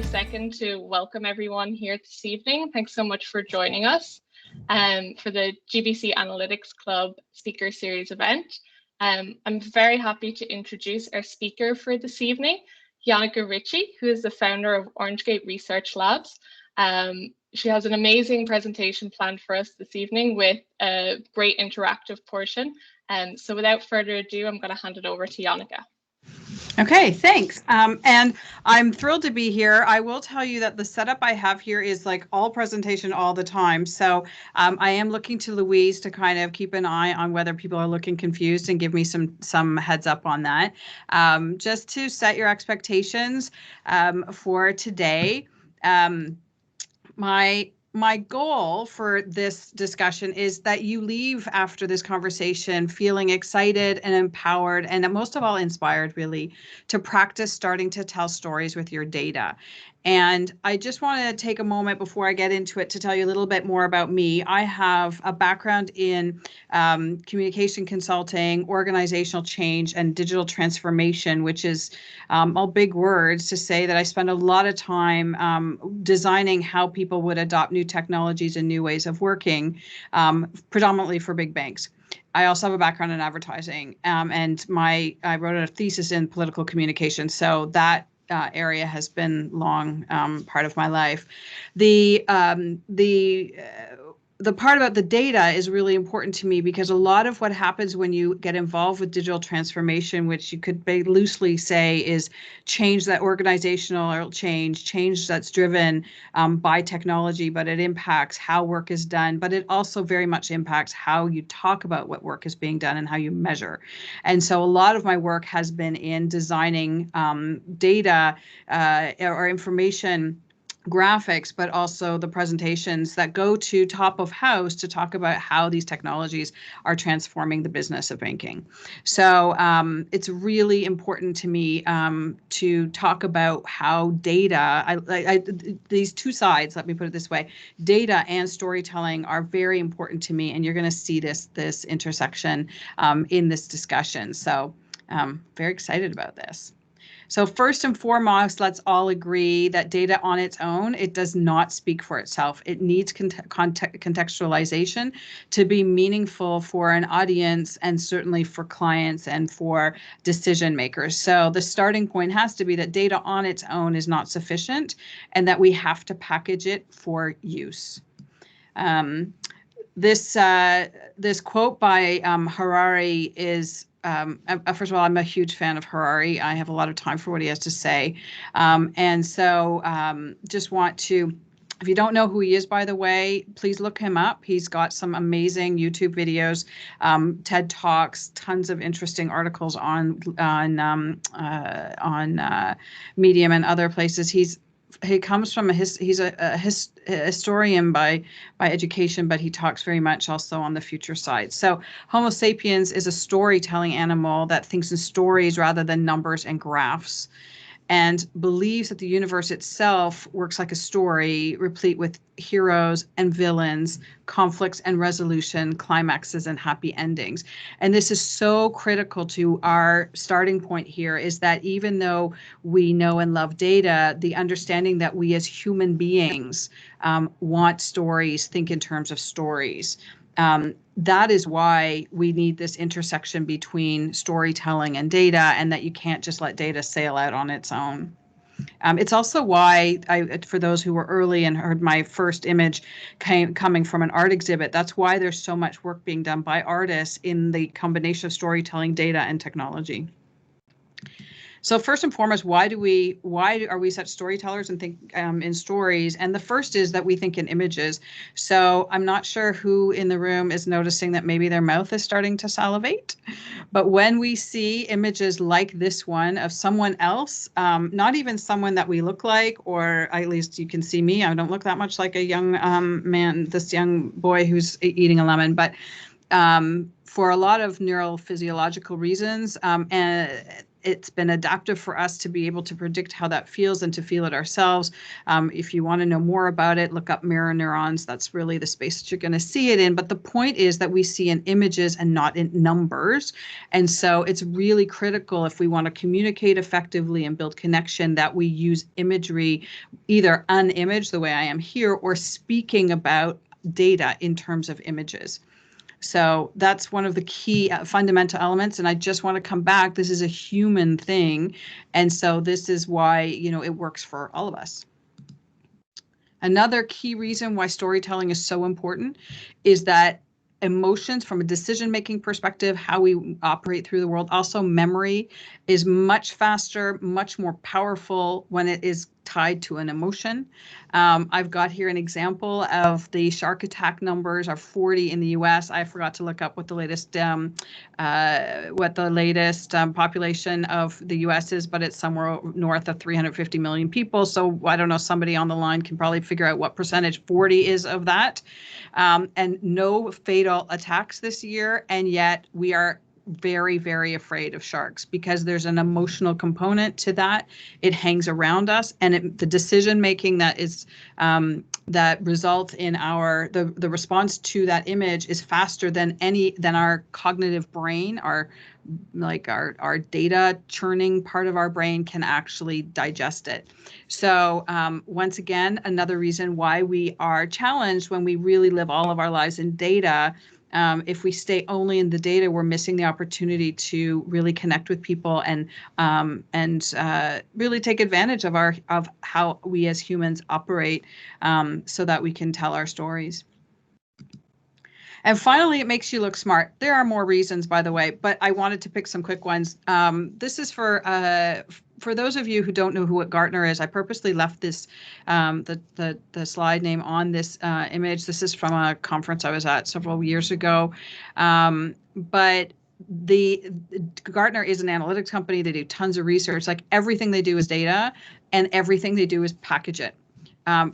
second to welcome everyone here this evening. Thanks so much for joining us for the GBC Analytics Club Speaker Series event. I'm very happy to introduce our speaker for this evening, Janneke Ritchie, who is the founder of OrangeGate Research Labs. She has an amazing presentation planned for us this evening with a great interactive portion. So without further ado, I'm going to hand it over to Janneke. Okay, thanks. And I'm thrilled to be here. I will tell you that the setup I have here is like all presentation all the time. So I am looking to Louise to kind of keep an eye on whether people are looking confused and give me some heads up on that. Just to set your expectations for today, my goal for this discussion is that you leave after this conversation feeling excited and empowered, and most of all inspired, really, to practice starting to tell stories with your data. And I just want to take a moment before I get into it to tell you a little bit more about me. I have a background in communication consulting, organizational change, and digital transformation, which is all big words to say that I spend a lot of time designing how people would adopt new technologies and new ways of working, predominantly for big banks. I also have a background in advertising, and I wrote a thesis in political communication. So that area has been long part of my life. The part about the data is really important to me because a lot of what happens when you get involved with digital transformation, which you could loosely say is change, that organizational change that's driven by technology, but it impacts how work is done, but it also very much impacts how you talk about what work is being done and how you measure. And so a lot of my work has been in designing data or information graphics, but also the presentations that go to top of house to talk about how these technologies are transforming the business of banking. So it's really important to me to talk about how data, these two sides, let me put it this way, data and storytelling are very important to me, and you're going to see this intersection in this discussion. So very excited about this. So first and foremost, let's all agree that data on its own, it does not speak for itself. It needs contextualization to be meaningful for an audience and certainly for clients and for decision makers. So the starting point has to be that data on its own is not sufficient and that we have to package it for use. This quote by Harari is, first of all, I'm a huge fan of Harari. I have a lot of time for what he has to say. And so just want to, if you don't know who he is, by the way, please look him up. He's got some amazing YouTube videos, TED Talks, tons of interesting articles on Medium and other places. He comes from he's a historian by education, but he talks very much also on the future side. So Homo sapiens is a storytelling animal that thinks in stories rather than numbers and graphs, and believes that the universe itself works like a story, replete with heroes and villains, conflicts and resolution, climaxes and happy endings. And this is so critical to our starting point here, is that even though we know and love data, the understanding that we as human beings want stories, think in terms of stories. That is why we need this intersection between storytelling and data, and that you can't just let data sail out on its own. It's also why, for those who were early and heard my first image coming from an art exhibit, that's why there's so much work being done by artists in the combination of storytelling, data, and technology. So first and foremost, why are we such storytellers and think in stories? And the first is that we think in images. So I'm not sure who in the room is noticing that maybe their mouth is starting to salivate. But when we see images like this one of someone else, not even someone that we look like, or at least you can see me, I don't look that much like a young man, this young boy who's eating a lemon, but for a lot of neurophysiological reasons, and it's been adaptive for us to be able to predict how that feels and to feel it ourselves. If you want to know more about it, look up mirror neurons. That's really the space that you're going to see it in. But the point is that we see in images and not in numbers. And so it's really critical, if we want to communicate effectively and build connection, that we use imagery, either unimaged the way I am here, or speaking about data in terms of images. So that's one of the key fundamental elements. And I just want to come back. This is a human thing. And so this is why, it works for all of us. Another key reason why storytelling is so important is that emotions, from a decision-making perspective, how we operate through the world, also memory is much faster, much more powerful when it is tied to an emotion. I've got here an example of the shark attack numbers are 40 in the US. I forgot to look up what the latest population of the US is, but it's somewhere north of 350 million people. So I don't know, somebody on the line can probably figure out what percentage 40 is of that. And no fatal attacks this year, and yet we are very, very afraid of sharks because there's an emotional component to that. It hangs around us, and the decision making that is that results in the response to that image is faster than our cognitive brain, our data churning part of our brain can actually digest it. So once again, another reason why we are challenged when we really live all of our lives in data. If we stay only in the data, we're missing the opportunity to really connect with people and really take advantage of how we as humans operate, so that we can tell our stories. And finally, it makes you look smart. There are more reasons, by the way, but I wanted to pick some quick ones. This is for those of you who don't know what Gartner is. I purposely left this the slide name on this image. This is from a conference I was at several years ago, but the Gartner is an analytics company. They do tons of research. Like, everything they do is data, and everything they do is package it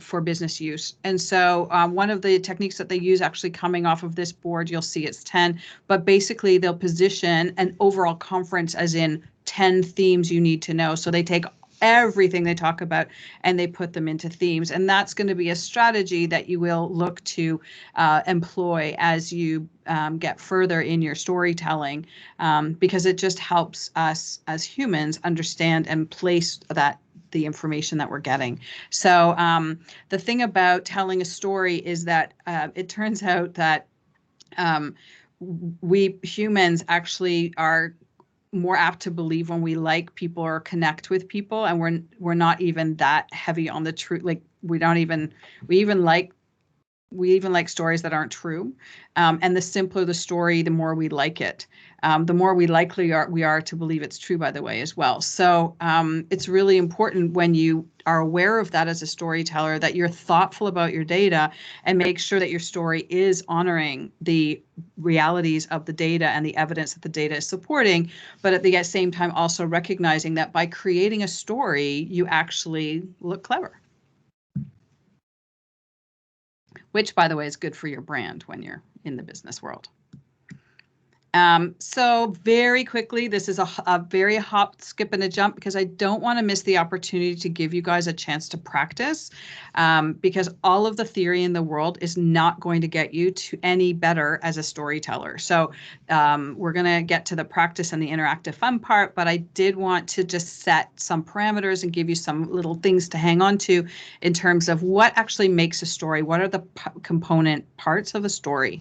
for business use. And so one of the techniques that they use, actually coming off of this board, you'll see it's 10, but basically they'll position an overall conference as in 10 themes you need to know. So they take everything they talk about and they put them into themes. And that's going to be a strategy that you will look to employ as you get further in your storytelling, because it just helps us as humans understand and place the information that we're getting. So the thing about telling a story is that it turns out that we humans actually are more apt to believe when we like people or connect with people, and we're not even that heavy on the truth. Like, we even like stories that aren't true. And the simpler the story, the more we like it. The more we are to believe it's true, by the way, as well. So it's really important, when you are aware of that as a storyteller, that you're thoughtful about your data and make sure that your story is honoring the realities of the data and the evidence that the data is supporting, but at the same time also recognizing that by creating a story, you actually look clever. Which, by the way, is good for your brand when you're in the business world. So very quickly, this is a very hop, skip, and a jump, because I don't want to miss the opportunity to give you guys a chance to practice, because all of the theory in the world is not going to get you to any better as a storyteller. So we're going to get to the practice and the interactive fun part, but I did want to just set some parameters and give you some little things to hang on to in terms of what actually makes a story. What are the component parts of a story?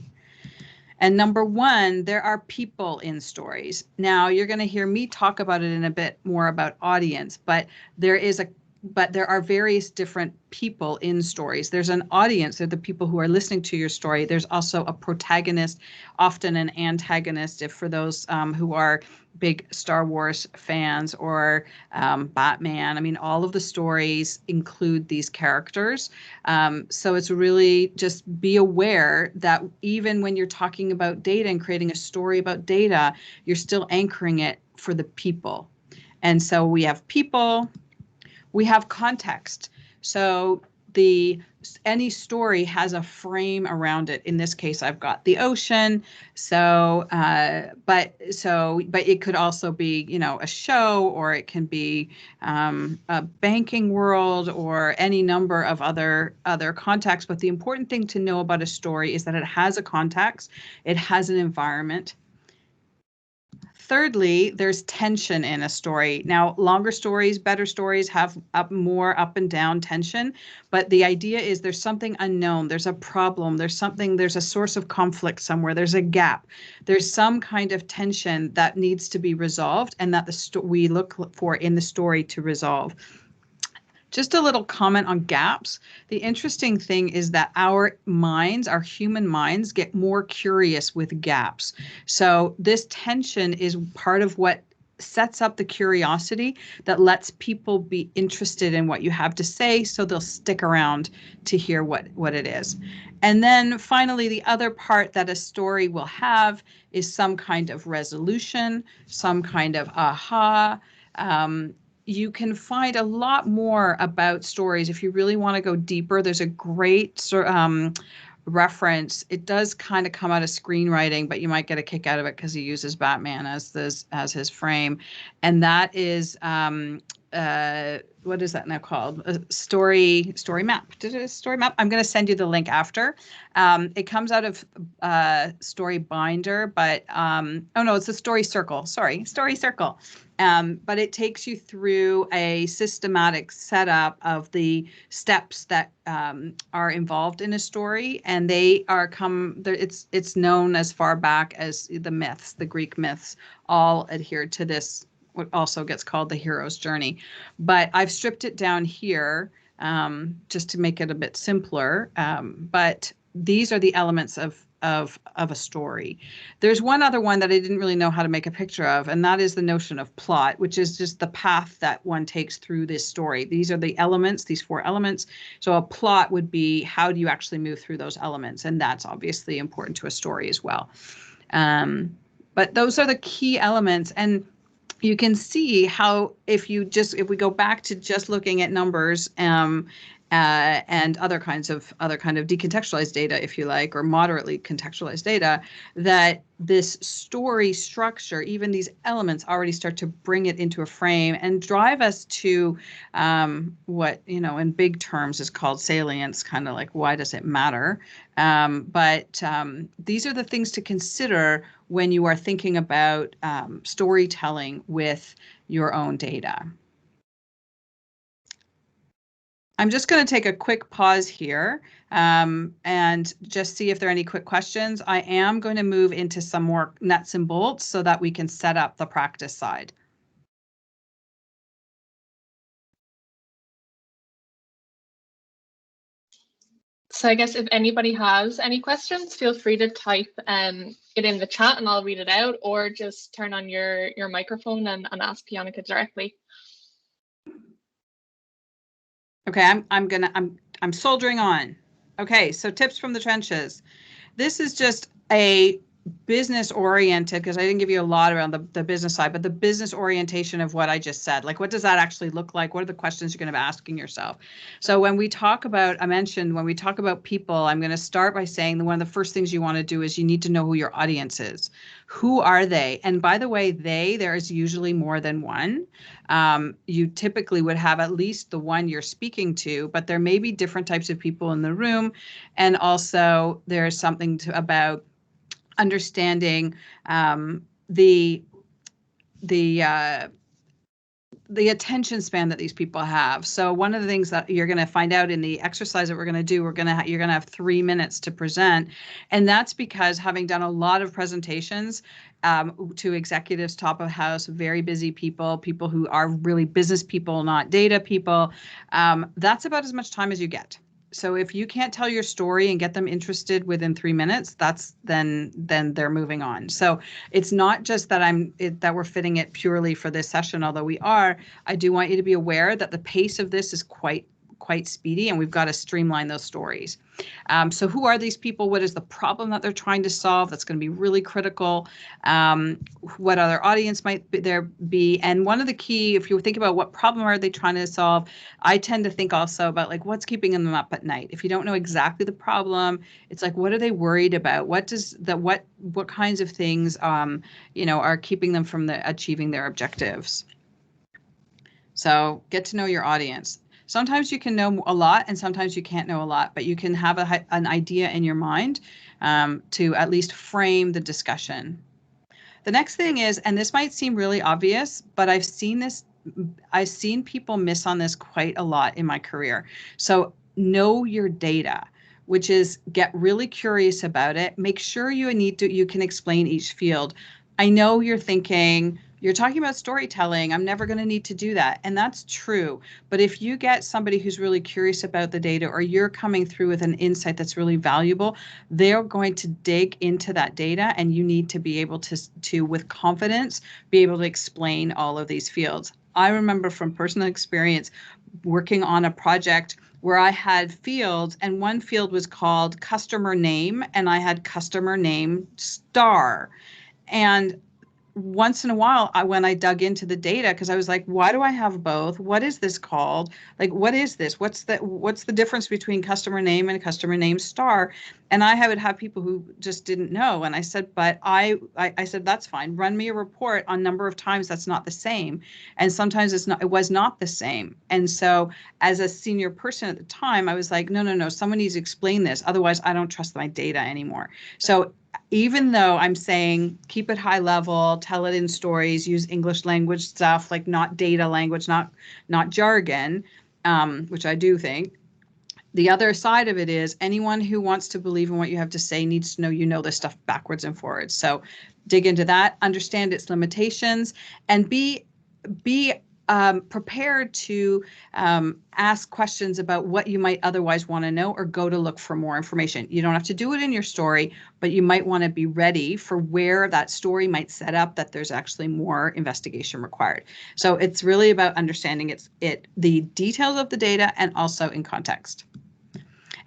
And number one, there are people in stories. Now, you're going to hear me talk about it in a bit more about audience, but there are various different people in stories. There's an audience, they're the people who are listening to your story. There's also a protagonist, often an antagonist, if for those who are big Star Wars fans or Batman. I mean, all of the stories include these characters. So it's really just be aware that even when you're talking about data and creating a story about data, you're still anchoring it for the people. And so we have people. We have context. So the any story has a frame around it. In this case, I've got the ocean. So, but it could also be, you know, a show, or it can be a banking world, or any number of other contexts. But the important thing to know about a story is that it has a context, it has an environment. Thirdly, there's tension in a story. Now, longer stories, better stories have more up and down tension, but the idea is there's something unknown, there's a problem, there's a source of conflict somewhere, there's a gap, there's some kind of tension that needs to be resolved, and that we look for in the story to resolve. Just a little comment on gaps. The interesting thing is that our human minds, get more curious with gaps. So this tension is part of what sets up the curiosity that lets people be interested in what you have to say, so they'll stick around to hear what it is. And then finally, the other part that a story will have is some kind of resolution, some kind of aha. You can find a lot more about stories if you really want to go deeper. There's a great reference. It does kind of come out of screenwriting, but you might get a kick out of it because he uses Batman as his frame, and that is what is that now called? A story map. Story map. I'm going to send you the link after. It comes out of Story Binder, but oh no, it's a Story Circle. Sorry, Story Circle. But it takes you through a systematic setup of the steps that are involved in a story, and it's known as far back as the myths, the Greek myths, all adhered to this, what also gets called the hero's journey. But I've stripped it down here just to make it a bit simpler. But these are the elements of a story. There's one other one that I didn't really know how to make a picture of, and that is the notion of plot, which is just the path that one takes through this story. These are the elements, these 4 elements. So a plot would be, how do you actually move through those elements? And that's obviously important to a story as well. But those are the key elements. And you can see how, if we go back to just looking at numbers and other kind of decontextualized data, if you like, or moderately contextualized data, that this story structure, even these elements, already start to bring it into a frame and drive us to what, you know, in big terms is called salience, kind of like, why does it matter? But these are the things to consider when you are thinking about storytelling with your own data. I'm just going to take a quick pause here and just see if there are any quick questions. I am going to move into some more nuts and bolts so that we can set up the practice side. So I guess if anybody has any questions, feel free to type it in the chat and I'll read it out, or just turn on your microphone and ask Janneke directly. Okay, I'm soldiering on. Okay, so tips from the trenches. This is just a business oriented, because I didn't give you a lot around the business side, but the business orientation of what I just said. Like, what does that actually look like? What are the questions you're going to be asking yourself? So when we talk about, when we talk about people, I'm going to start by saying that one of the first things you want to do is you need to know who your audience is. Who are they? And by the way, there is usually more than one. You typically would have at least the one you're speaking to, but there may be different types of people in the room. And also there's something about understanding the attention span that these people have. So one of the things that you're going to find out in the exercise that we're going to do, you're going to have 3 minutes to present. And that's because, having done a lot of presentations to executives, top of house, very busy people then are really business people, not data people, that's about as much time as you get. So if you can't tell your story and get them interested within 3 minutes, then they're moving on. So it's not just that we're fitting it purely for this session, although we are. I do want you to be aware that the pace of this is quite quite speedy, and we've got to streamline those stories. So who are these people? What is the problem that they're trying to solve? That's going to be really critical. What other audience might there be? And one of the key, if you think about what problem are they trying to solve, I tend to think also about like what's keeping them up at night. If you don't know exactly the problem, it's like, what are they worried about? What kinds of things, are keeping them from achieving their objectives? So get to know your audience. Sometimes you can know a lot and sometimes you can't know a lot, but you can have an idea in your mind to at least frame the discussion. The next thing is, and this might seem really obvious, but I've seen people miss on this quite a lot in my career. So know your data, which is get really curious about it. Make sure you can explain each field. I know you're thinking, you're talking about storytelling, I'm never going to need to do that. And that's true. But if you get somebody who's really curious about the data, or you're coming through with an insight that's really valuable, they're going to dig into that data, and you need to be able to with confidence, be able to explain all of these fields. I remember from personal experience working on a project where I had fields, and one field was called customer name, and I had customer name star. And once in a while, when I dug into the data, because I was like, why do I have both? What is this called? Like, what is this? What's the difference between customer name and customer name star? And I would have people who just didn't know. And I said, but I said, that's fine. Run me a report on number of times that's not the same. And sometimes it was not the same. And so as a senior person at the time, I was like, no, someone needs to explain this. Otherwise, I don't trust my data anymore. So even though I'm saying keep it high level, tell it in stories, use English language stuff, like not data language, not jargon, which I do think. The other side of it is anyone who wants to believe in what you have to say needs to know you know this stuff backwards and forwards. So dig into that, understand its limitations, and be prepared to ask questions about what you might otherwise want to know, or go to look for more information. You don't have to do it in your story, but you might want to be ready for where that story might set up that there's actually more investigation required. So it's really about understanding the details of the data and also in context.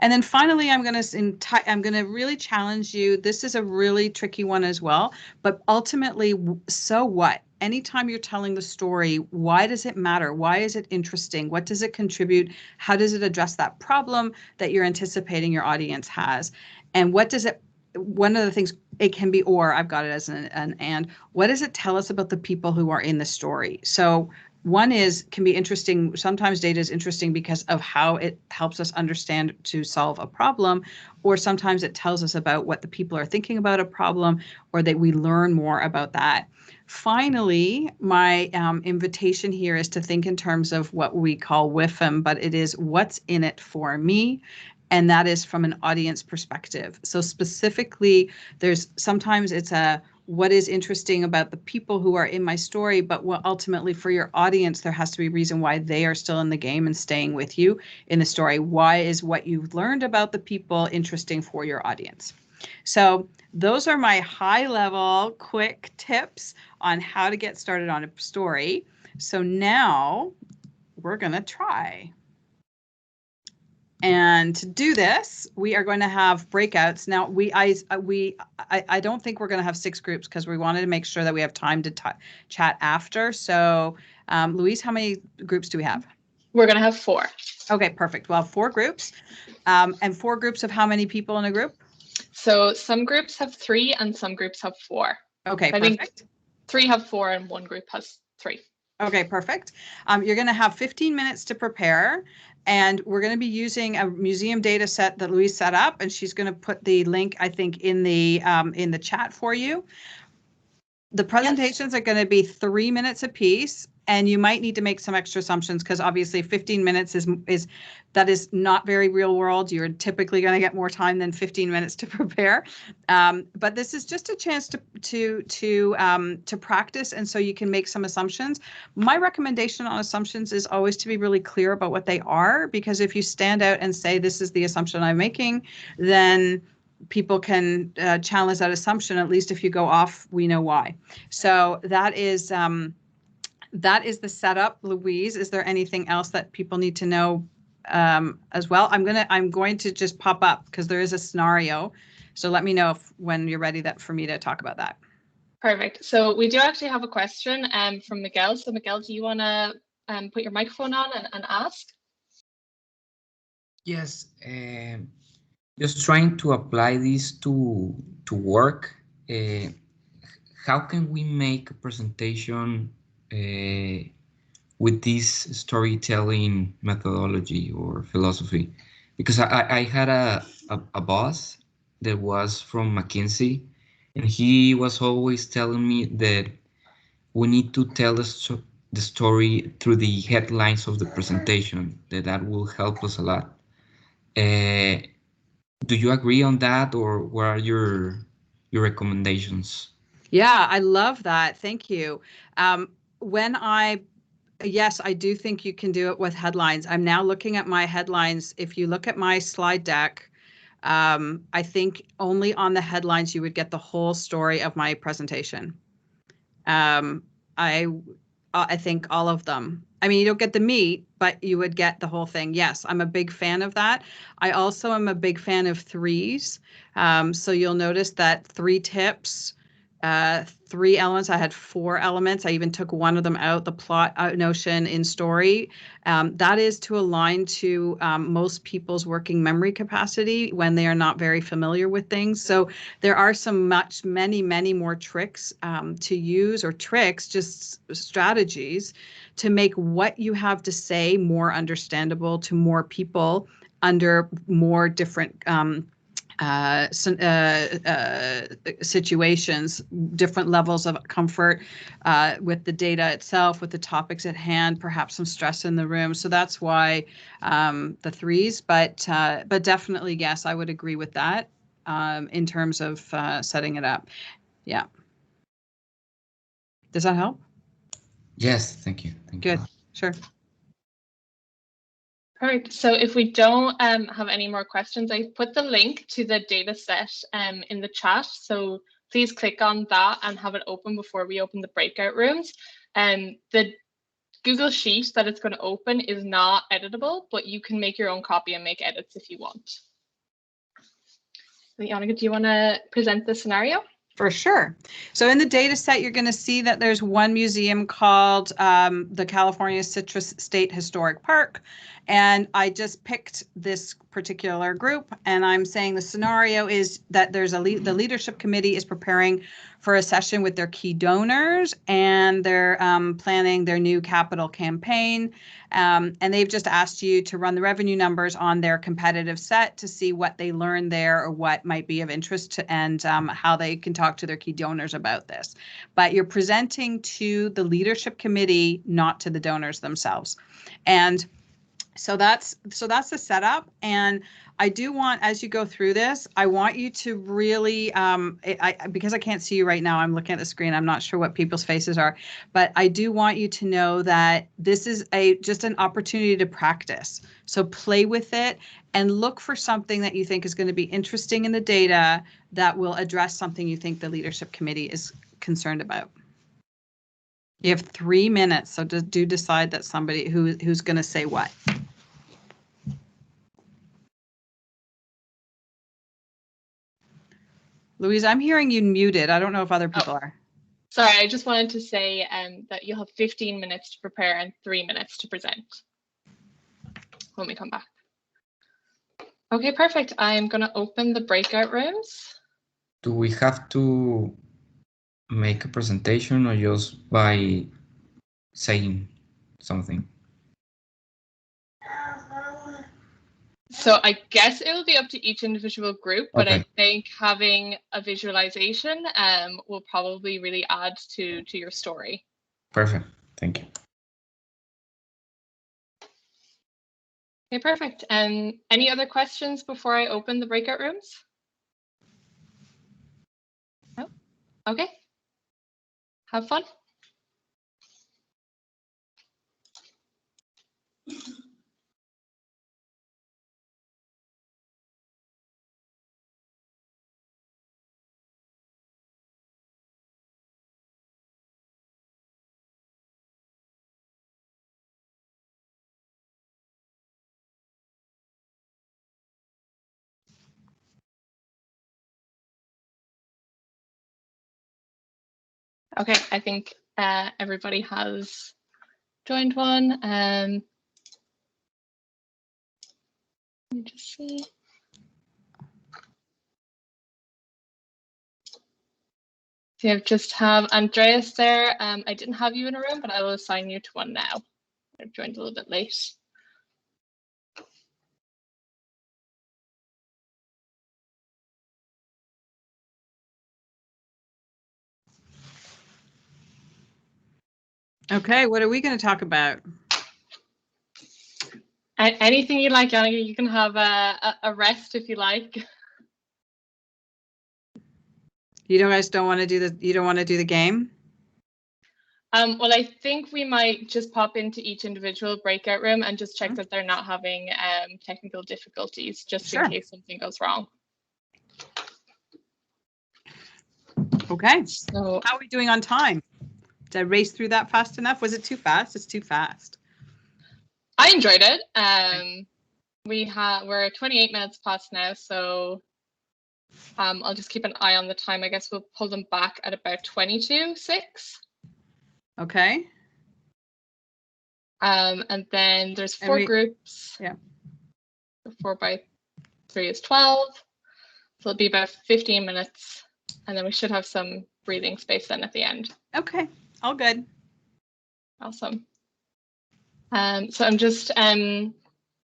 And then finally, I'm going to really challenge you. This is a really tricky one as well, but ultimately, so what? Anytime you're telling the story, why does it matter? Why is it interesting? What does it contribute? How does it address that problem that you're anticipating your audience has? And one of the things it can be, or I've got it as an and, what does it tell us about the people who are in the story? So one can be interesting. Sometimes data is interesting because of how it helps us understand to solve a problem, or sometimes it tells us about what the people are thinking about a problem, or that we learn more about that. Finally, my invitation here is to think in terms of what we call WIFM, but it is what's in it for me. And that is from an audience perspective. So specifically, sometimes it's what is interesting about the people who are in my story, but ultimately for your audience, there has to be a reason why they are still in the game and staying with you in the story. Why is what you've learned about the people interesting for your audience? So those are my high-level, quick tips on how to get started on a story. So now we're going to try. And to do this, we are going to have breakouts. Now, I don't think we're going to have 6 groups because we wanted to make sure that we have time to chat after. So, Louise, how many groups do we have? We're going to have 4. Okay, perfect. Well, 4 groups. And 4 groups of how many people in a group? So some groups have 3 and some groups have 4. Okay, I perfect. think 3 have 4 and 1 group has 3. Okay, perfect. You're going to have 15 minutes to prepare, and we're going to be using a museum data set that Louise set up, and she's going to put the link, I think, in the chat for you. The presentations are going to be 3 minutes apiece, and you might need to make some extra assumptions because obviously 15 minutes is not very real world. You're typically going to get more time than 15 minutes to prepare. But this is just a chance to practice, and so you can make some assumptions. My recommendation on assumptions is always to be really clear about what they are, because if you stand out and say this is the assumption I'm making, then people can challenge that assumption. At least if you go off, we know why. So that is the setup. Louise, is there anything else that people need to know as well. I'm going to just pop up because there is a scenario. So let me know when you're ready for me to talk about that. Perfect. So we do actually have a question from Miguel. So Miguel, do you want to put your microphone on and ask? Yes, just trying to apply this to work. How can we make a presentation with this storytelling methodology or philosophy? Because I had a boss that was from McKinsey, and he was always telling me that we need to tell the story through the headlines of the presentation, that will help us a lot. Do you agree on that, or what are your recommendations? Yeah, I love that. Thank you. Yes, I do think you can do it with headlines. I'm now looking at my headlines. If you look at my slide deck, I think only on the headlines you would get the whole story of my presentation. I think all of them. I mean, you don't get the meat, but you would get the whole thing. Yes, I'm a big fan of that. I also am a big fan of threes. So you'll notice that 3 tips, 3 elements. I had 4 elements. I even took one of them out, the plot notion in story. That is to align to most people's working memory capacity when they are not very familiar with things. So there are many more tricks to use, or just strategies to make what you have to say more understandable to more people under more different situations, different levels of comfort with the data itself, with the topics at hand, perhaps some stress in the room. So that's why the threes, but definitely, yes, I would agree with that in terms of setting it up. Yeah. Does that help? Yes, thank you. Good. Sure. Perfect. So if we don't have any more questions, I put the link to the data set in the chat. So please click on that and have it open before we open the breakout rooms. The Google Sheet that it's going to open is not editable, but you can make your own copy and make edits if you want. So, Janneke, do you want to present the scenario? For sure. So in the data set, you're going to see that there's one museum called the California Citrus State Historic Park. And I just picked this particular group, and I'm saying the scenario is that there's the leadership committee is preparing for a session with their key donors, and they're planning their new capital campaign. And they've just asked you to run the revenue numbers on their competitive set to see what they learned there or what might be of interest and how they can talk to their key donors about this. But you're presenting to the leadership committee, not to the donors themselves. And so that's the setup. And I do want, as you go through this, I want you to really, because I can't see you right now, I'm looking at the screen. I'm not sure what people's faces are, but I do want you to know that this is just an opportunity to practice. So play with it and look for something that you think is going to be interesting in the data that will address something you think the leadership committee is concerned about. You have 3 minutes, so do decide that somebody who's going to say what. Louise, I'm hearing you muted. I don't know if other people are. Sorry, I just wanted to say that you'll have 15 minutes to prepare and 3 minutes to present when we come back. Okay, perfect. I'm going to open the breakout rooms. Do we have to make a presentation or just by saying something? So I guess it will be up to each individual group, but Okay. I think having a visualization will probably really add to your story. Perfect. Thank you. Okay, perfect. And any other questions before I open the breakout rooms? No? Okay. Have fun. Okay, I think everybody has joined one. Let me just see. So you just have Andreas there. I didn't have you in a room, but I will assign you to one now. I've joined a little bit late. Okay, what are we going to talk about? Anything you like, Janneke. You can have a rest if you like. You guys don't want to do you don't want to do the game? Well, I think we might just pop into each individual breakout room and just check that they're not having technical difficulties, just in case something goes wrong. Okay. So how are we doing on time? Did I race through that fast enough? Was it too fast? It's too fast. I enjoyed it. We're 28 minutes past now, so I'll just keep an eye on the time. I guess we'll pull them back at about 22:06. Okay. And then there's four groups. Yeah. So 4 by 3 is 12. So it'll be about 15 minutes. And then we should have some breathing space then at the end. Okay. All good. Awesome. So I'm just Rajpreet,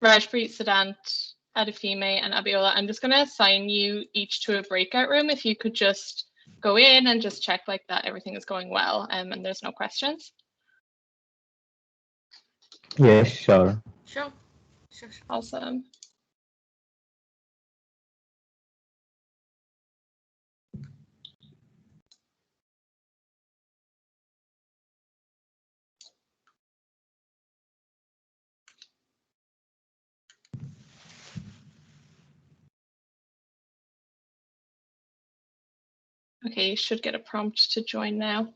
Siddhant, Adefime, and Abiola. I'm just going to assign you each to a breakout room. If you could just go in and just check like that everything is going well and there's no questions. Yes, sure. Sure. Awesome. Okay, you should get a prompt to join now.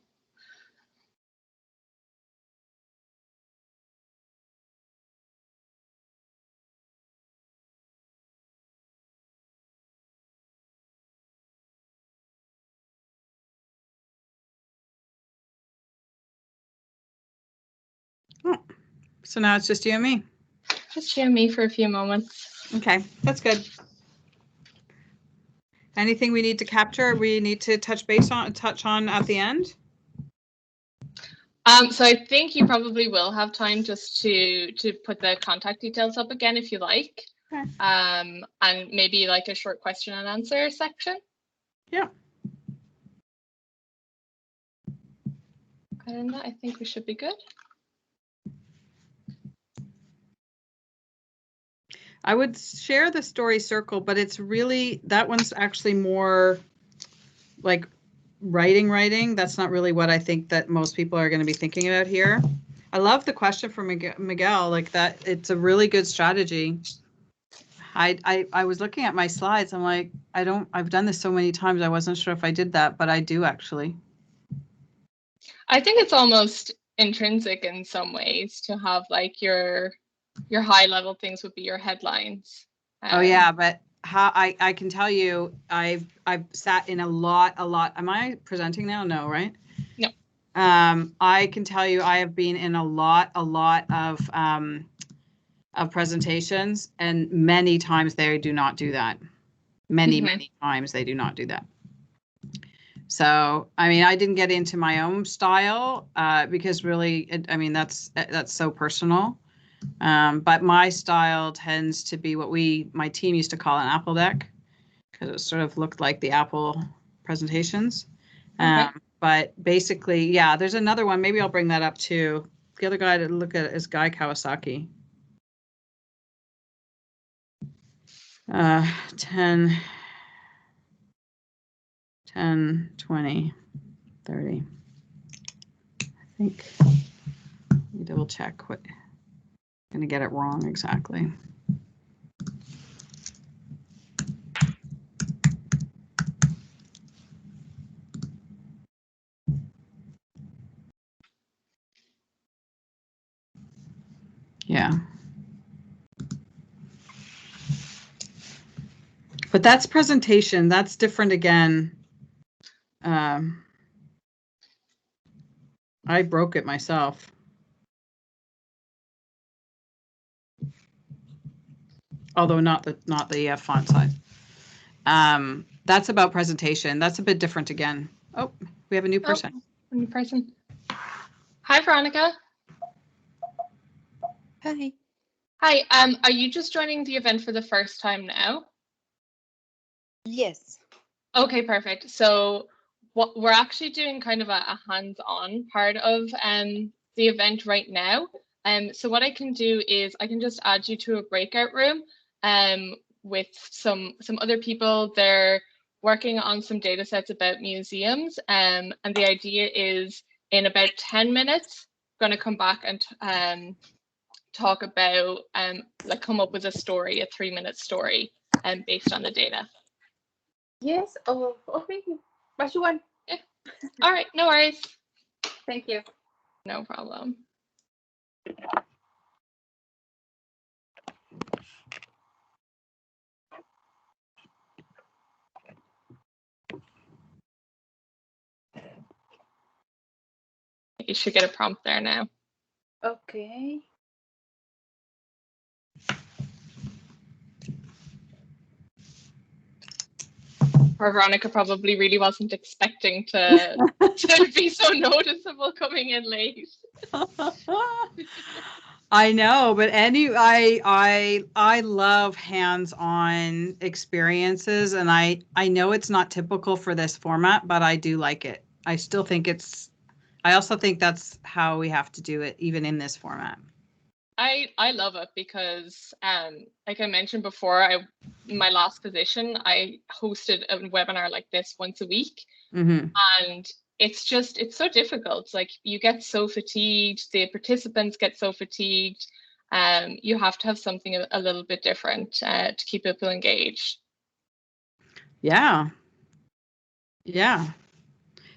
Oh, so now it's just you and me. Just you and me for a few moments. Okay, that's good. Anything we need to capture? We need to touch on at the end? So I think you probably will have time just to put the contact details up again if you like. Okay. And maybe like a short question and answer section. Yeah. And I think we should be good. I would share the story circle, but it's really, that one's actually more like writing. That's not really what I think that most people are going to be thinking about here. I love the question from Miguel, like that. It's a really good strategy. I was looking at my slides. I'm like, I've done this so many times. I wasn't sure if I did that, but I do actually. I think it's almost intrinsic in some ways to have like your high level things would be your headlines. Oh yeah, but how I can tell you, I've sat in a lot. Am I presenting now? No, right? No. I can tell you, I have been in a lot of presentations, and many times they do not do that. Many times they do not do that. So, I mean, I didn't get into my own style because really, I mean, that's so personal. But my style tends to be what my team used to call an Apple deck, because it sort of looked like the Apple presentations. Okay. But basically, yeah, there's another one. Maybe I'll bring that up too. The other guy to look at is Guy Kawasaki. 10, 20, 30. I think, let me double check what, I'm going to get it wrong exactly. Yeah. But that's presentation. That's different again. I broke it myself. Although not the font size. That's about presentation. That's a bit different again. Oh, we have a new person. A new person. Hi, Veronica. Hi. Hi. Are you just joining the event for the first time now? Yes. Okay, perfect. So what we're actually doing kind of a hands-on part of the event right now. So what I can do is I can just add you to a breakout room with some other people. They're working on some data sets about museums. And the idea is in about 10 minutes, going to come back and talk about like come up with a story, a 3-minute story based on the data. Yes. Oh, okay. What you want? All right, no worries. Thank you. No problem. You should get a prompt there now. Okay. Veronica probably really wasn't expecting to be so noticeable coming in late. I know, but I love hands-on experiences, and I know it's not typical for this format, but I do like it. I still think I also think that's how we have to do it, even in this format. I love it because like I mentioned before, my last position, I hosted a webinar like this once a week. Mm-hmm. And it's so difficult. Like you get so fatigued, the participants get so fatigued. You have to have something a little bit different to keep people engaged. Yeah.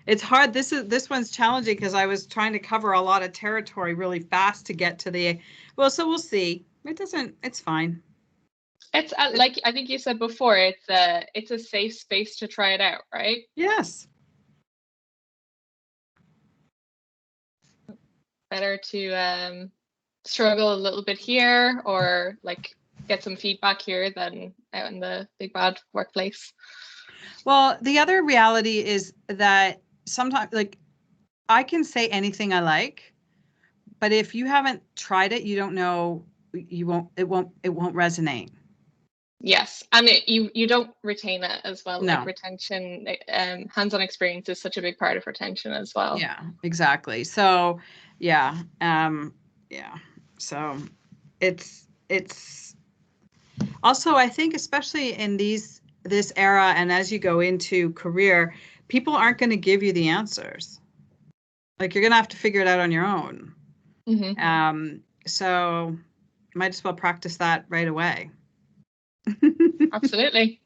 It's hard. This one's challenging because I was trying to cover a lot of territory really fast to get to so we'll see. It's fine. It's like I think you said before, it's a safe space to try it out, right? Yes. Better to struggle a little bit here or like get some feedback here than out in the big bad workplace. Well, the other reality is that sometimes, like, I can say anything I like, but if you haven't tried it, you don't know. It won't resonate. Yes, and you don't retain it as well. No. Like retention, hands-on experience is such a big part of retention as well. Yeah, exactly. So, yeah, So, it's also, I think, especially in this era, and as you go into career, people aren't going to give you the answers. Like you're going to have to figure it out on your own. Mm-hmm. So might as well practice that right away. Absolutely.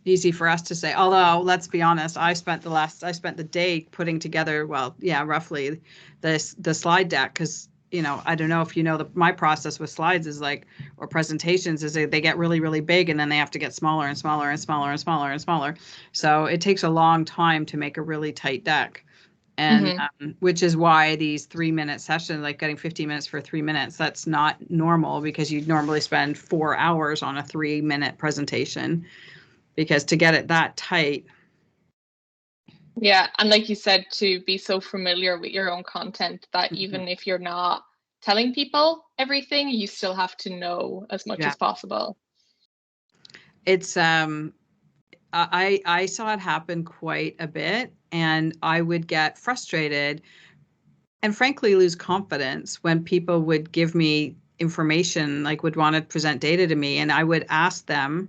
Easy for us to say. Although, let's be honest, I spent the day putting together, roughly the slide deck, because I don't know if you know my process with slides is like, or presentations is they get really, really big and then they have to get smaller and smaller and smaller and smaller and smaller. So it takes a long time to make a really tight deck. And which is why these 3-minute sessions, like getting 15 minutes for 3 minutes, that's not normal, because you'd normally spend 4 hours on a 3-minute presentation, because to get it that tight. Yeah, and like you said, to be so familiar with your own content that even if you're not telling people everything, you still have to know as much as possible. It's I saw it happen quite a bit, and I would get frustrated and frankly lose confidence when people would give me information, like would want to present data to me, and I would ask them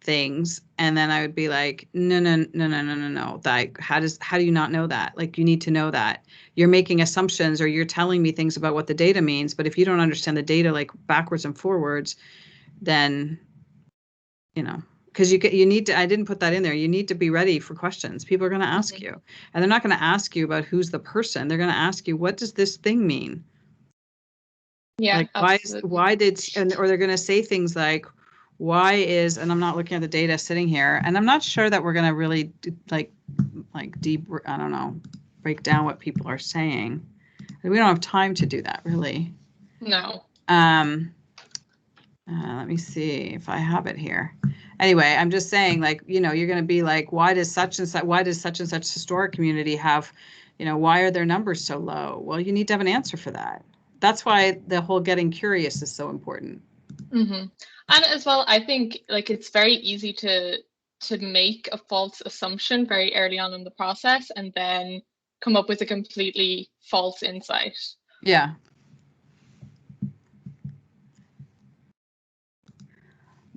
things, and then I would be like, no. Like, how do you not know that? Like, you need to know that. You're making assumptions, or you're telling me things about what the data means, but if you don't understand the data like backwards and forwards, then because you need to, I didn't put that in there. You need to be ready for questions. People are going to ask you, and they're not going to ask you about who's the person. They're going to ask you, what does this thing mean? Yeah, like or they're going to say things like, and I'm not looking at the data sitting here, and I'm not sure that we're going to really like deep, I don't know, break down what people are saying. We don't have time to do that, really. No. Let me see if I have it here. Anyway, I'm just saying, like, you know, you're going to be like, why does such and such historic community have, you know, why are their numbers so low? Well, you need to have an answer for that. That's why the whole getting curious is so important. Mm-hmm. And as well, I think like it's very easy to make a false assumption very early on in the process and then come up with a completely false insight. Yeah.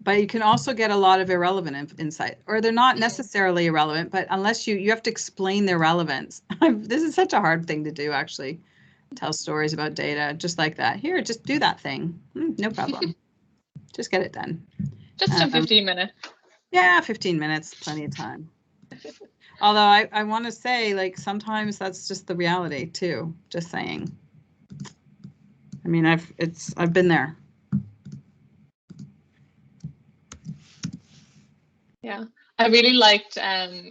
But you can also get a lot of irrelevant insight, or they're not necessarily irrelevant, but unless you have to explain their relevance. This is such a hard thing to do, actually. Tell stories about data just like that. Here, just do that thing. No problem. Just get it done. Just in 15 minutes. Yeah, 15 minutes, plenty of time. Although I want to say, like, sometimes that's just the reality too. Just saying. I mean, I've been there. Yeah, I really liked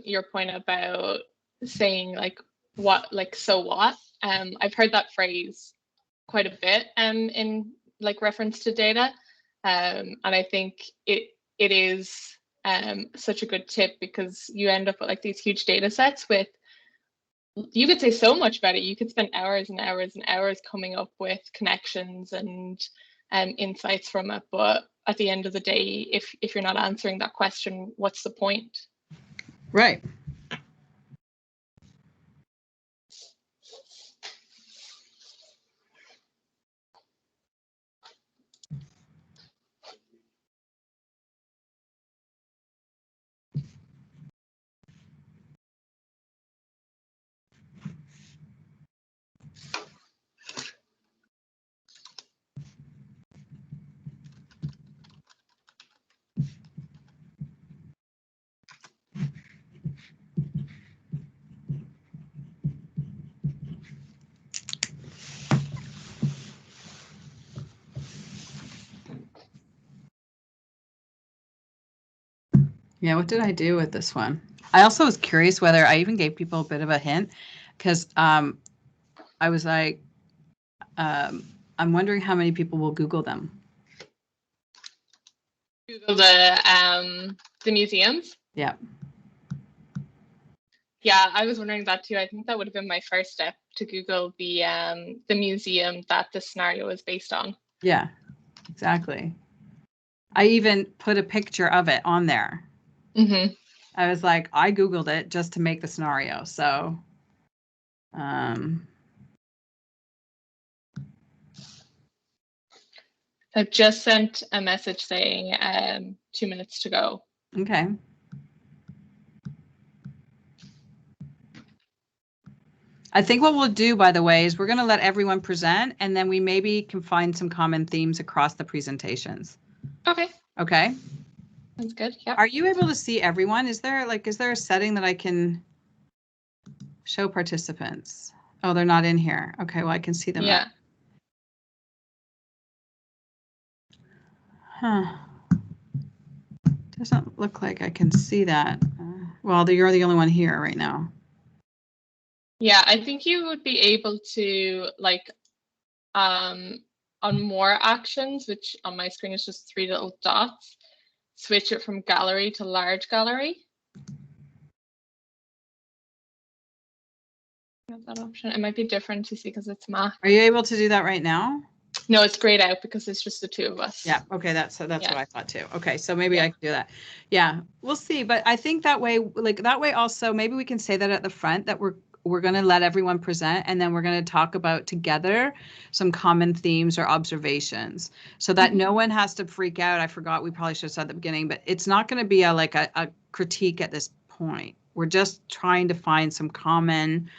your point about saying like what, like, so what. I've heard that phrase quite a bit in like reference to data, and I think it is such a good tip because you end up with like these huge data sets with, you could say so much about it. You could spend hours and hours and hours coming up with connections and insights from it, but at the end of the day, if you're not answering that question, what's the point? Right. Yeah, what did I do with this one? I also was curious whether I even gave people a bit of a hint, because I was like, I'm wondering how many people will Google them. Google the museums. Yeah. Yeah, I was wondering that too. I think that would have been my first step, to Google the museum that the scenario is based on. Yeah, exactly. I even put a picture of it on there. Mm-hmm. I was like, I Googled it just to make the scenario. So, I've just sent a message saying 2 minutes to go. okay. I think what we'll do, by the way, is we're going to let everyone present, and then we maybe can find some common themes across the presentations. Okay. Okay. Sounds good. Yeah. Are you able to see everyone? Is there a setting that I can show participants? Oh, they're not in here. Okay, well, I can see them. Yeah. Huh. Doesn't look like I can see that. Well, you're the only one here right now. Yeah, I think you would be able to, like, on more actions, which on my screen is just 3 little dots, switch it from gallery to large gallery. That option. It might be different to see because it's Mac. Are you able to do that right now? No, it's grayed out because it's just the two of us. Yeah. Okay. That's Yeah. what I thought too. Okay. So maybe Yeah. I can do that. Yeah. We'll see. But I think that way also, maybe we can say that at the front that we're going to let everyone present, and then we're going to talk about together some common themes or observations, so that no one has to freak out. I forgot, we probably should have said at the beginning, but it's not going to be a critique at this point. We're just trying to find some common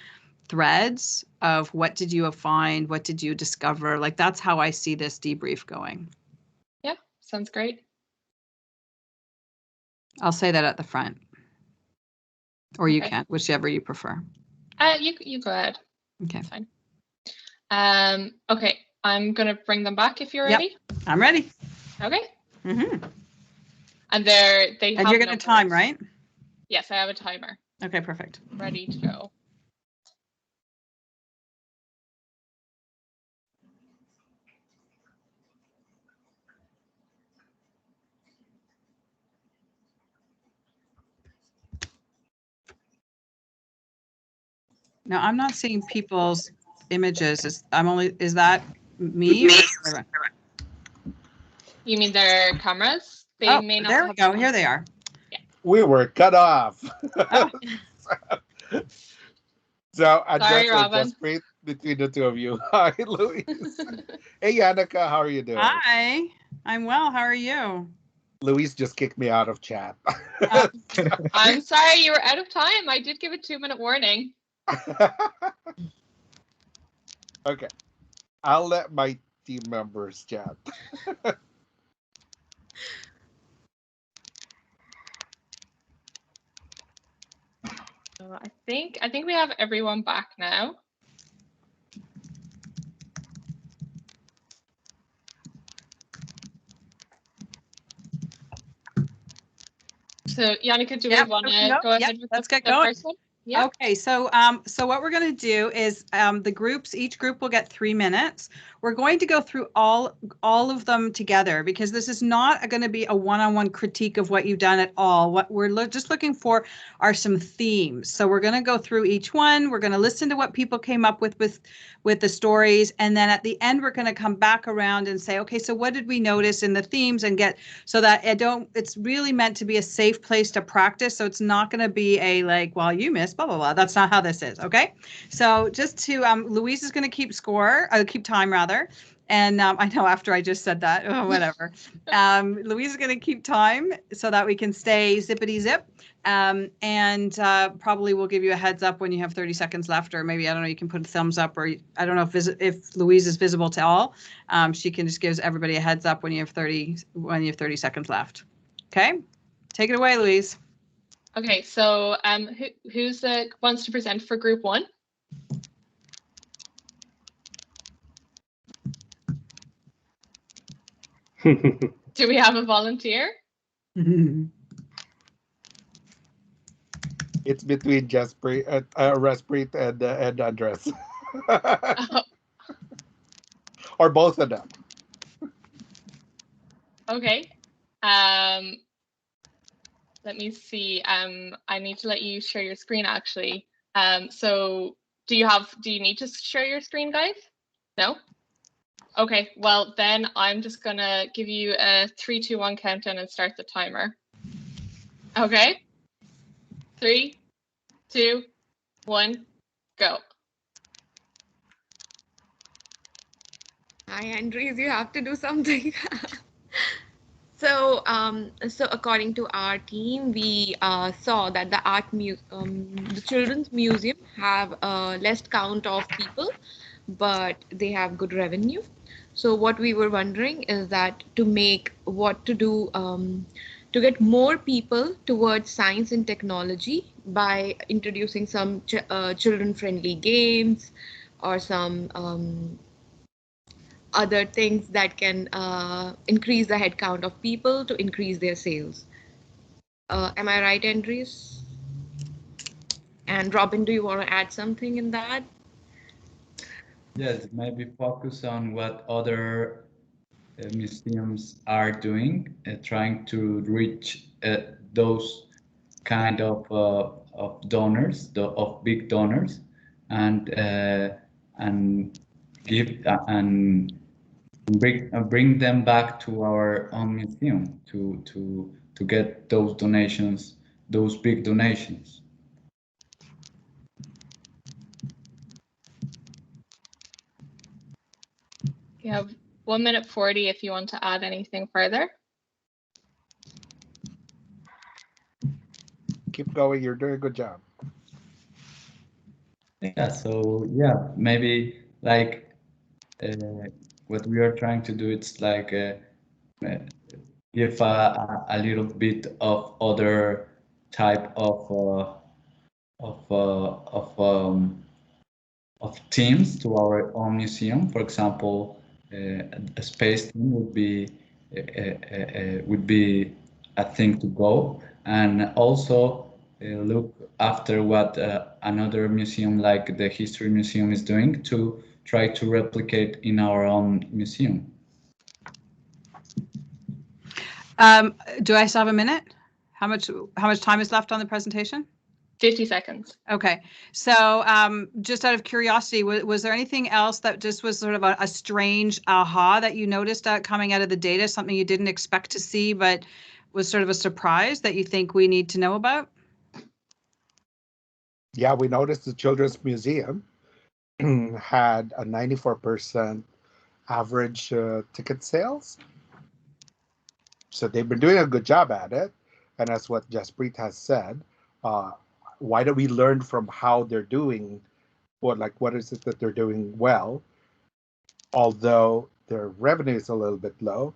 threads of what did you find, what did you discover. Like, that's how I see this debrief going. Yeah, sounds great. I'll say that at the front, or you can, whichever you prefer. You go ahead. Okay. That's fine. Okay, I'm gonna bring them back if you're ready. I'm ready. Okay. Mm-hmm. And they And have you're gonna numbers. time, right? Yes, I have a timer. Okay, perfect. Ready to go. No, I'm not seeing people's images. Is that me? Or, You mean their cameras? They oh, may not there we have go. them Here on. they are. We were cut off. Oh. So I Sorry, just Robin. break between the two of you. Hi, Louise. Hey, Janneke, how are you doing? Hi, I'm well. How are you? Louise just kicked me out of chat. I'm sorry, you were out of time. I did give a 2-minute warning. Okay. I'll let my team members chat. So I think we have everyone back now. So Janneke, do we want to go ahead with let's get the going. first one? Yeah. Okay, so what we're going to do is the groups, each group will get 3 minutes. We're going to go through all of them together because this is not going to be a one-on-one critique of what you've done at all. What we're just looking for are some themes. So we're going to go through each one. We're going to listen to what people came up with the stories, and then at the end we're going to come back around and say, okay, so what did we notice in the themes, and get so that it's really meant to be a safe place to practice. So it's not going to be a like, well, you missed blah blah blah. That's not how this is. Okay, so just to Louise is going to keep time rather. And I know after I just said that, whatever. Louise is going to keep time so that we can stay zippity zip. And probably we'll give you a heads up when you have 30 seconds left, or maybe, I don't know, you can put a thumbs up, or I don't know if Louise is visible to all. She can just gives everybody a heads up when you have 30 seconds left. Okay, take it away, Louise. Okay, so who's wants to present for group 1? Do we have a volunteer? It's between Raspreet and Andres. Or both of them. Okay. Let me see. I need to let you share your screen actually. So do you need to share your screen, guys? No? Okay, well then I'm just gonna give you a 3, 2, 1 countdown and start the timer. Okay? 3, 2, 1, go. Hi, Andres, you have to do something. So according to our team, we saw that the Children's Museum have a less count of people, but they have good revenue. So what we were wondering is that to get more people towards science and technology by introducing some children-friendly games or some other things that can increase the headcount of people to increase their sales. Am I right, Andres? And Robin, do you want to add something in that? Yes, maybe focus on what other museums are doing, trying to reach those kind of donors, of big donors, and give and bring them back to our own museum to get those donations, those big donations. You have 1 minute 40 if you want to add anything further. Keep going. You're doing a good job. Yeah, so yeah, maybe like what we are trying to do, it's like give a little bit of other type of themes to our own museum. For example, a space theme would be a thing to go, and also look after what another museum like the History Museum is doing to try to replicate in our own museum. Do I still have a minute? How much time is left on the presentation? 50 seconds. Okay. So just out of curiosity, was there anything else that just was sort of a strange aha that you noticed coming out of the data, something you didn't expect to see, but was sort of a surprise that you think we need to know about? Yeah, we noticed the Children's Museum had a 94% average ticket sales. So they've been doing a good job at it. And that's what Jaspreet has said. Why don't we learn from how they're doing? What is it that they're doing well? Although their revenue is a little bit low,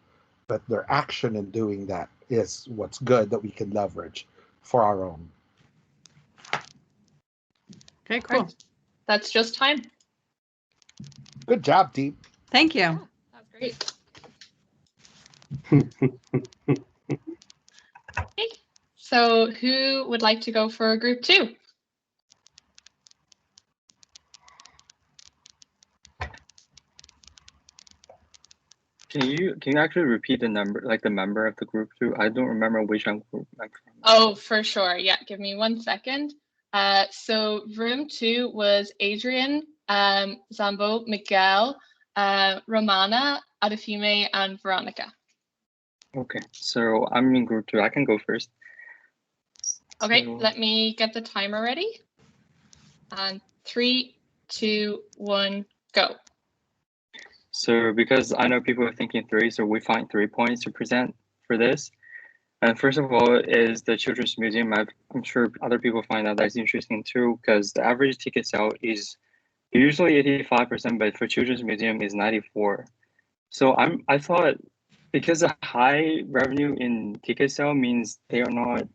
but their action in doing that is what's good that we can leverage for our own. Okay, cool. Right. That's just time. Good job, Deep. Thank you. Yeah, that's great. Okay. So who would like to go for group 2? Can you actually repeat the number, like the member of the group too? I don't remember which group I'm from. Oh, for sure. Yeah, give me 1 second. So room 2 was Adrian, Zambo, Miguel, Romana, Adefime, and Veronica. Okay, so I'm in group 2. I can go first. Okay, So- let me get the timer ready. And 3, 2, 1, go. So because I know people are thinking 3, so we find 3 points to present for this. And first of all is the Children's Museum. I'm sure other people find that that's interesting too, because the average ticket sale is usually 85%, but for Children's Museum is 94. So I thought because the high revenue in ticket sale means they are not,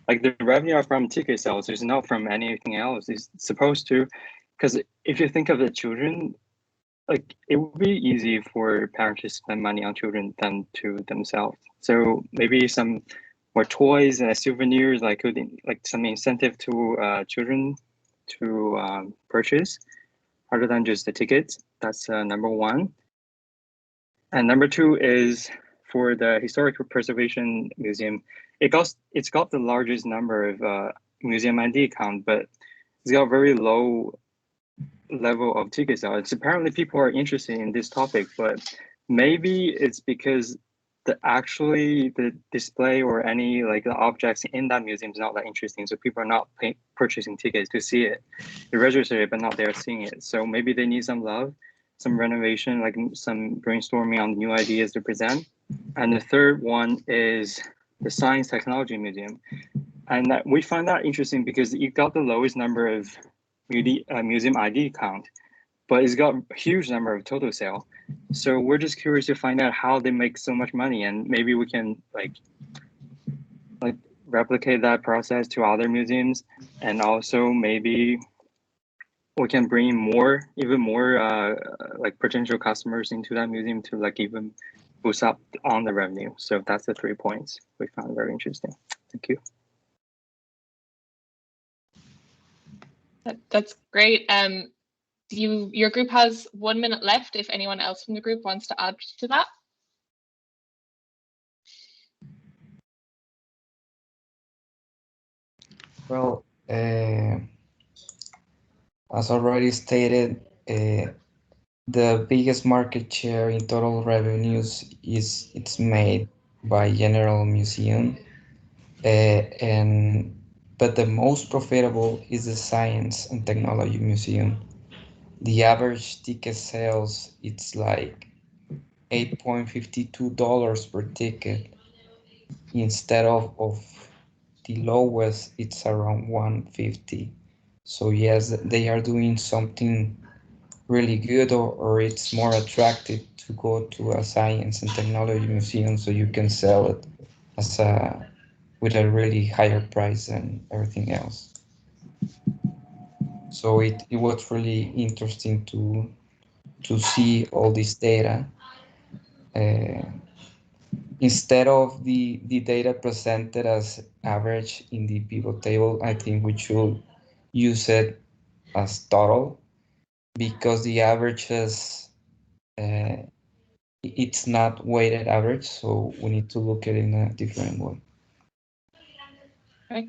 like the revenue are from ticket sales, it's not from anything else. It's supposed to, because if you think of the children, like it would be easy for parents to spend money on children than to themselves. So maybe some more toys and souvenirs, like some incentive to children to purchase, other than just the tickets. That's number 1. And number 2 is for the Historic Preservation Museum. It's got the largest number of museum ID count, but it's got very low level of ticket sales. Apparently people are interested in this topic, but maybe it's because the display or any like the objects in that museum is not that interesting, so people are not purchasing tickets to see it. They register it, but not there seeing it. So maybe they need some love, some renovation, like some brainstorming on new ideas to present. And the third one is the Science Technology Museum, and we find that interesting because it got the lowest number of museum ID count, but it's got a huge number of total sale. So we're just curious to find out how they make so much money, and maybe we can like replicate that process to other museums, and also maybe we can bring even more like potential customers into that museum to like even boost up on the revenue. So that's the 3 points we found very interesting. Thank you. That's great. Your group has 1 minute left if anyone else from the group wants to add to that. Well, as already stated, the biggest market share in total revenues it's made by General Museum, but the most profitable is the Science and Technology Museum. The average ticket sales it's like $8.52 per ticket instead of the lowest it's around 150. So yes, they are doing something really good, or it's more attractive to go to a science and technology museum so you can sell it as with a really higher price than everything else. So it was really interesting to see all this data. Instead of the data presented as average in the pivot table, I think we should use it as total, because the averages it's not weighted average, so we need to look at it in a different way. Right.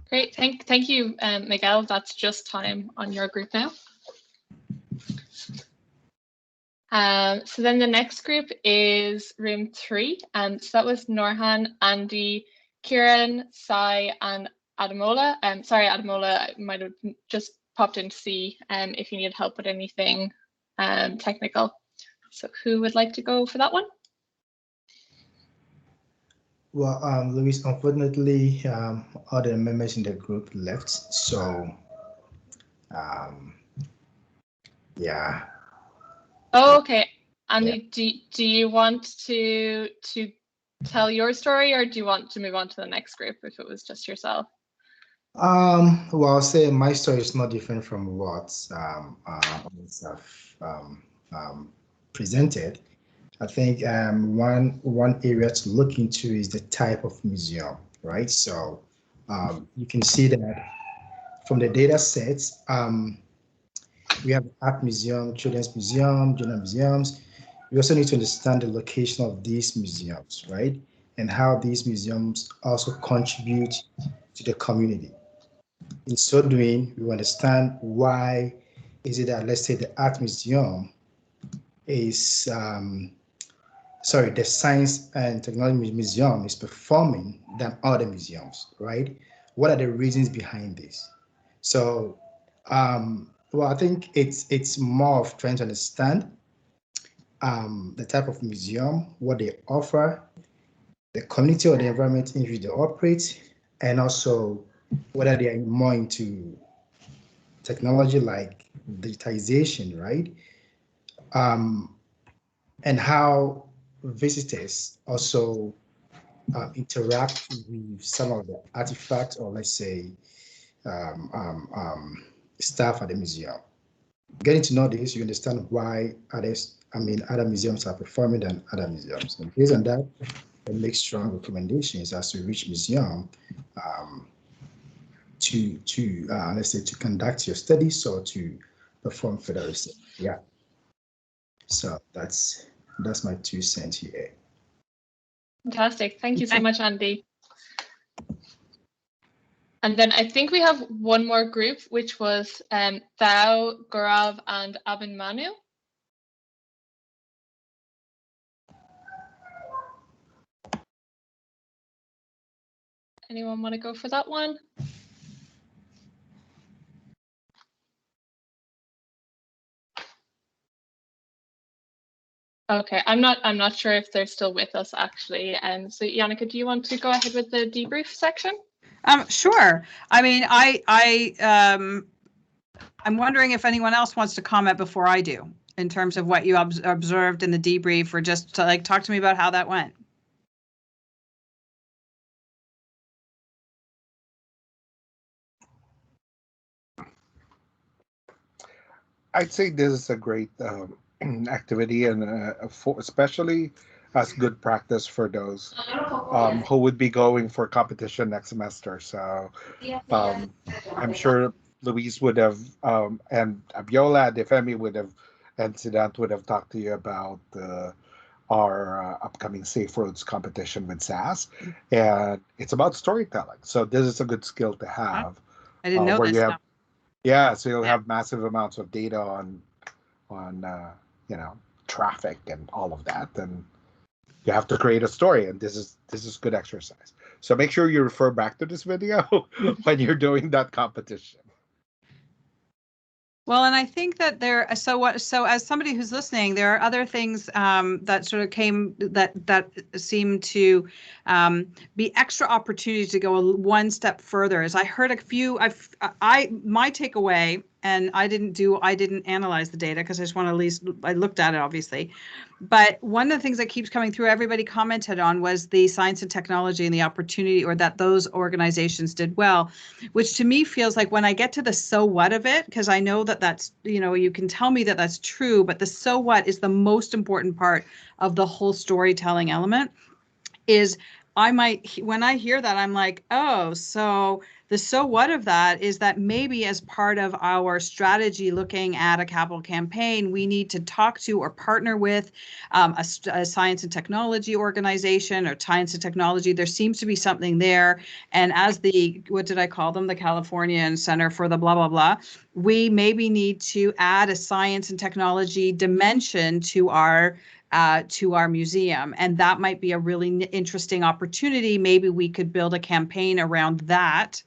Great, thank you, Miguel. That's just time on your group now. So then the next group is room 3. So that was Norhan, Andy, Kieran, Sai, and Adamola. Sorry, Adamola, I might have just popped in to see if you need help with anything technical. So who would like to go for that one? Well, Luis, unfortunately, all the members in the group left. So, yeah. Oh, okay. Andy, yeah. Do you want to tell your story, or do you want to move on to the next group if it was just yourself? Well, I'll say my story is not different from what others have presented. I think one area to look into is the type of museum, right? So you can see that from the data sets, we have art museum, children's museum, general museums. We also need to understand the location of these museums, right? And how these museums also contribute to the community. In so doing, we understand why is it that, let's say, the art museum is, the Science and Technology Museum is performing than other museums, right? What are the reasons behind this? So, well, I think it's more of trying to understand the type of museum, what they offer, the community or the environment in which they operate, and also whether they are more into technology like digitization, right? And how visitors also interact with some of the artifacts, or let's say staff at the museum. Getting to know this, you understand why other museums are performing than other museums. And based on that, it makes strong recommendations as to which museum let's say, to conduct your studies or to perform further research. Yeah. So that's my 2 cents here. Fantastic. Thank you so much, Andy. And then I think we have one more group, which was Thao, Gaurav, and Abhinmanu. Anyone want to go for that one? Okay, I'm not sure if they're still with us actually. So Janneke, do you want to go ahead with the debrief section? Sure. I mean, I'm wondering if anyone else wants to comment before I do, in terms of what you observed in the debrief, or just to, like, talk to me about how that went. I'd say this is a great activity, and especially as good practice for those who would be going for competition next semester. So I'm sure Luis would have, and Abiola and Defemi would have, and Siddhant would have talked to you about our upcoming Safe Roads competition with SAS, and it's about storytelling. So this is a good skill to have. I didn't know where this. You have, yeah, so you'll have massive amounts of data on traffic and all of that, and you have to create a story, and this is good exercise. So make sure you refer back to this video when you're doing that competition. Well, and I think that so as somebody who's listening, there are other things that sort of came that seem to be extra opportunities to go one step further. As I heard a few, my takeaway, and I didn't analyze the data because I just want to, at least I looked at it obviously, but one of the things that keeps coming through, everybody commented on, was the science and technology and the opportunity, or that those organizations did well, which to me feels like, when I get to the so what of it, because I know that's, you can tell me that that's true, but the so what is the most important part of the whole storytelling element, is I might, when I hear that, I'm like, oh, so the so what of that is that maybe as part of our strategy looking at a capital campaign, we need to talk to or partner with a science and technology organization or science and technology. There seems to be something there. And as the, what did I call them? The Californian Center for the blah, blah, blah. We maybe need to add a science and technology dimension to our museum. And that might be a really interesting opportunity. Maybe we could build a campaign around that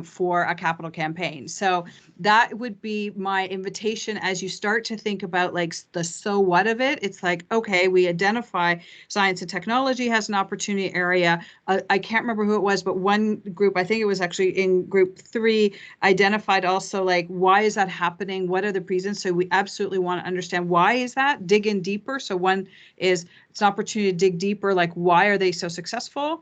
for a capital campaign. So that would be my invitation as you start to think about like the so what of it. It's like, okay, we identify science and technology has an opportunity area. I can't remember who it was, but one group, I think it was actually in group 3, identified also like, why is that happening? What are the reasons? So we absolutely want to understand why is that, dig in deeper. So one is it's an opportunity to dig deeper, like why are they so successful?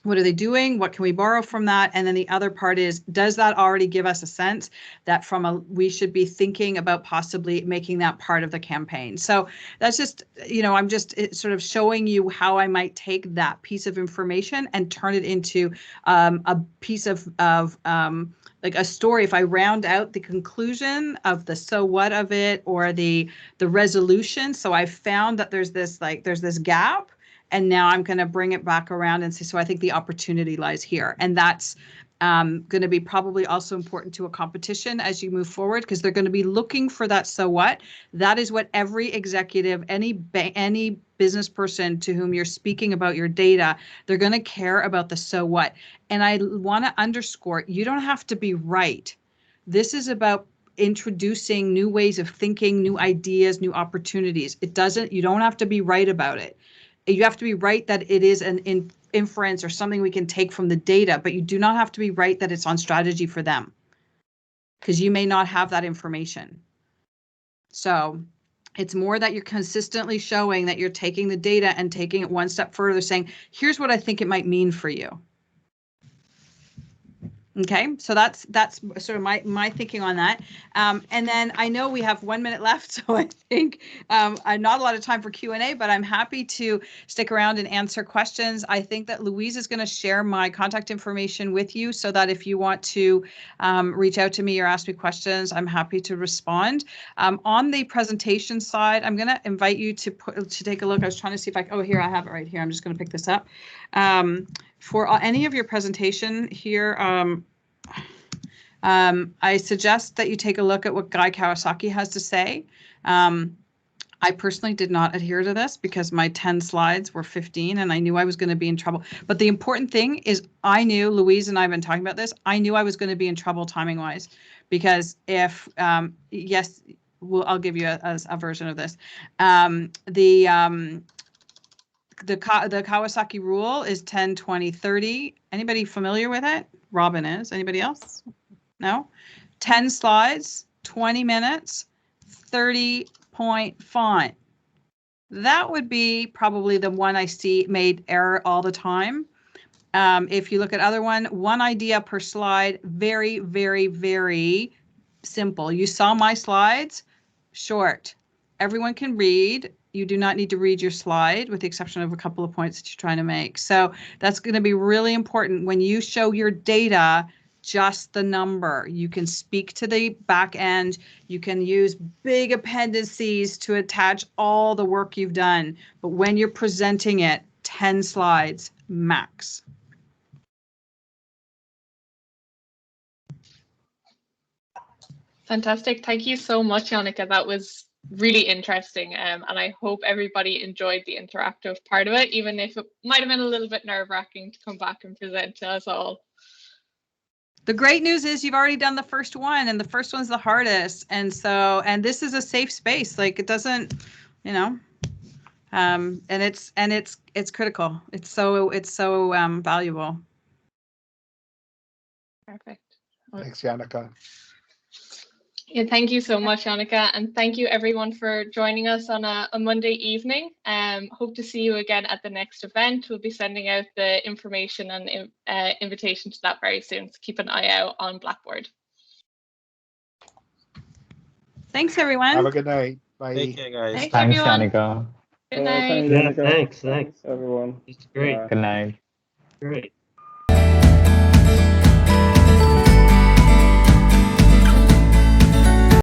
What are they doing? What can we borrow from that? And then the other part is, does that already give us a sense that we should be thinking about possibly making that part of the campaign? So that's just, I'm just sort of showing you how I might take that piece of information and turn it into a piece of like a story. If I round out the conclusion of the so what of it or the resolution. So I found that there's this gap. And now I'm going to bring it back around and say, so I think the opportunity lies here. And that's going to be probably also important to a competition as you move forward, because they're going to be looking for that so what. That is what every executive, any business person to whom you're speaking about your data, they're going to care about the so what. And I want to underscore, you don't have to be right. This is about introducing new ways of thinking, new ideas, new opportunities. You don't have to be right about it. You have to be right that it is an inference or something we can take from the data, but you do not have to be right that it's on strategy for them, because you may not have that information. So it's more that you're consistently showing that you're taking the data and taking it one step further, saying, here's what I think it might mean for you. Okay, so that's sort of my thinking on that. And then I know we have 1 minute left, so I think not a lot of time for Q&A, but I'm happy to stick around and answer questions. I think that Louise is going to share my contact information with you so that if you want to reach out to me or ask me questions, I'm happy to respond. On the presentation side, I'm going to invite you to take a look. I was trying to see if here, I have it right here. I'm just going to pick this up. For any of your presentation here, I suggest that you take a look at what Guy Kawasaki has to say. I personally did not adhere to this because my 10 slides were 15 and I knew I was going to be in trouble. But the important thing is I knew, Louise and I have been talking about this, I knew I was going to be in trouble timing wise, because if, yes, I'll give you a version of this. The Kawasaki rule is 10, 20, 30. Anybody familiar with it? Robin is. Anybody else? No? 10 slides, 20 minutes, 30-point font. That would be probably the one I see made error all the time. If you look at other one idea per slide, very, very, very simple. You saw my slides, short. Everyone can read. You do not need to read your slide with the exception of a couple of points that you're trying to make. So that's going to be really important when you show your data, just the number. You can speak to the back end. You can use big appendices to attach all the work you've done. But when you're presenting it, 10 slides max. Fantastic. Thank you so much, Janneke. That was really interesting. And I hope everybody enjoyed the interactive part of it, even if it might have been a little bit nerve-wracking to come back and present to us all. The great news is you've already done the first one, and the first one's the hardest. And this is a safe space. Like, it doesn't, and it's critical. It's so valuable. Perfect. Thanks, Janneke. Yeah, thank you so much, Janneke, and thank you everyone for joining us on a Monday evening. Hope to see you again at the next event. We'll be sending out the information and invitation to that very soon, so keep an eye out on Blackboard. Thanks, everyone. Have a good night. Bye. Take care, guys. Thanks, everyone. Janneke. Good night. Thanks, everyone. It's great. Good night. Great.